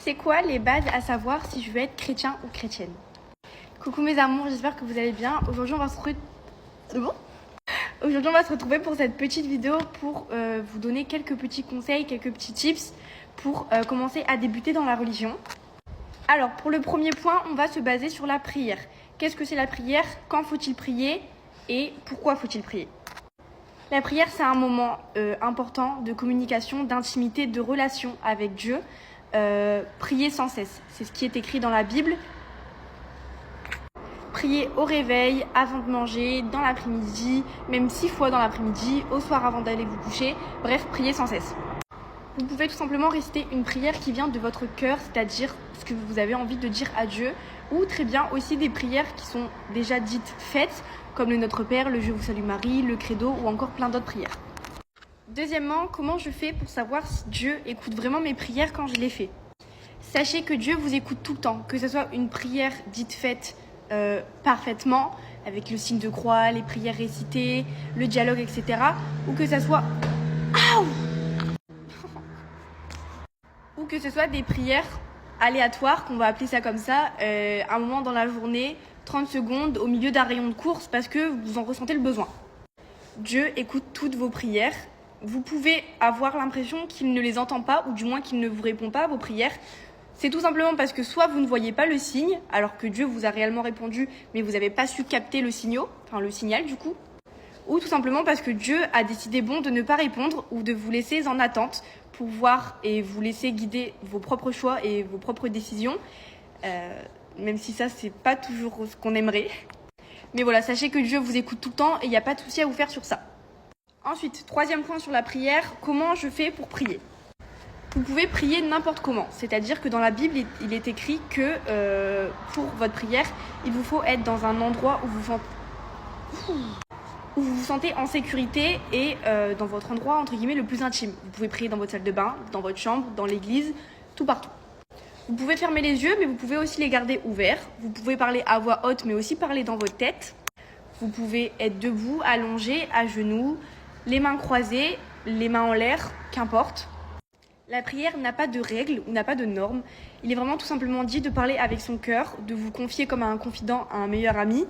C'est quoi les bases à savoir si je veux être chrétien ou chrétienne? Coucou mes amours, j'espère que vous allez bien. Aujourd'hui on va se retrouver pour cette petite vidéo pour vous donner quelques petits conseils, quelques petits tips pour commencer à débuter dans la religion. Alors pour le premier point, on va se baser sur la prière. Qu'est-ce que c'est la prière? Quand faut-il prier? Et pourquoi faut-il prier? La prière, c'est un moment important de communication, d'intimité, de relation avec Dieu. Prier sans cesse, c'est ce qui est écrit dans la Bible. Prier au réveil, avant de manger, dans l'après-midi, même 6 fois dans l'après-midi, au soir avant d'aller vous coucher. Bref, prier sans cesse. Vous pouvez tout simplement réciter une prière qui vient de votre cœur, c'est-à-dire ce que vous avez envie de dire à Dieu, ou très bien aussi des prières qui sont déjà dites faites, comme le Notre Père, le Je vous salue Marie, le Credo ou encore plein d'autres prières. Deuxièmement, comment je fais pour savoir si Dieu écoute vraiment mes prières quand je les fais? Sachez que Dieu vous écoute tout le temps, que ce soit une prière dite faite parfaitement, avec le signe de croix, les prières récitées, le dialogue, etc. Ou que ça soit... ou que ce soit des prières aléatoires, qu'on va appeler ça comme ça, un moment dans la journée, 30 secondes, au milieu d'un rayon de course, parce que vous en ressentez le besoin. Dieu écoute toutes vos prières. Vous pouvez avoir l'impression qu'il ne les entend pas, ou du moins qu'il ne vous répond pas à vos prières. C'est tout simplement parce que soit vous ne voyez pas le signe, alors que Dieu vous a réellement répondu, mais vous n'avez pas su capter le signal du coup. Ou tout simplement parce que Dieu a décidé bon de ne pas répondre ou de vous laisser en attente pour voir et vous laisser guider vos propres choix et vos propres décisions. Même si ça, c'est pas toujours ce qu'on aimerait. Mais voilà, sachez que Dieu vous écoute tout le temps et il n'y a pas de souci à vous faire sur ça. Ensuite, troisième point sur la prière, comment je fais pour prier? Vous pouvez prier n'importe comment, c'est-à-dire que dans la Bible, il est écrit que pour votre prière, il vous faut être dans un endroit où vous vous sentez en sécurité et dans votre endroit, entre guillemets, le plus intime. Vous pouvez prier dans votre salle de bain, dans votre chambre, dans l'église, tout partout. Vous pouvez fermer les yeux, mais vous pouvez aussi les garder ouverts. Vous pouvez parler à voix haute, mais aussi parler dans votre tête. Vous pouvez être debout, allongé, à genoux, les mains croisées, les mains en l'air, qu'importe. La prière n'a pas de règles ou n'a pas de normes. Il est vraiment tout simplement dit de parler avec son cœur, de vous confier comme à un confident, à un meilleur ami,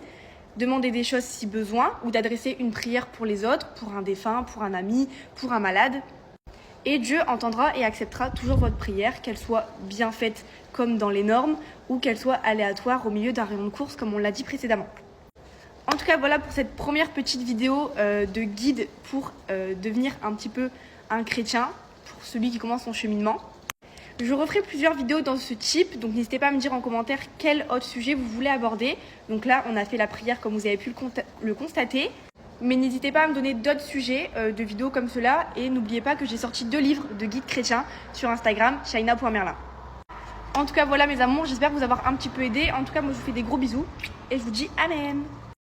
demander des choses si besoin ou d'adresser une prière pour les autres, pour un défunt, pour un ami, pour un malade. Et Dieu entendra et acceptera toujours votre prière, qu'elle soit bien faite comme dans les normes ou qu'elle soit aléatoire au milieu d'un rayon de course comme on l'a dit précédemment. En tout cas, voilà pour cette première petite vidéo de guide pour devenir un petit peu un chrétien, pour celui qui commence son cheminement. Je referai plusieurs vidéos dans ce type, donc n'hésitez pas à me dire en commentaire quel autre sujet vous voulez aborder. Donc là, on a fait la prière comme vous avez pu le constater. Mais n'hésitez pas à me donner d'autres sujets de vidéos comme cela. Et n'oubliez pas que j'ai sorti 2 livres de guides chrétiens sur Instagram, shaina.merlin. En tout cas, voilà mes amours, j'espère vous avoir un petit peu aidé. En tout cas, moi je vous fais des gros bisous et je vous dis amen.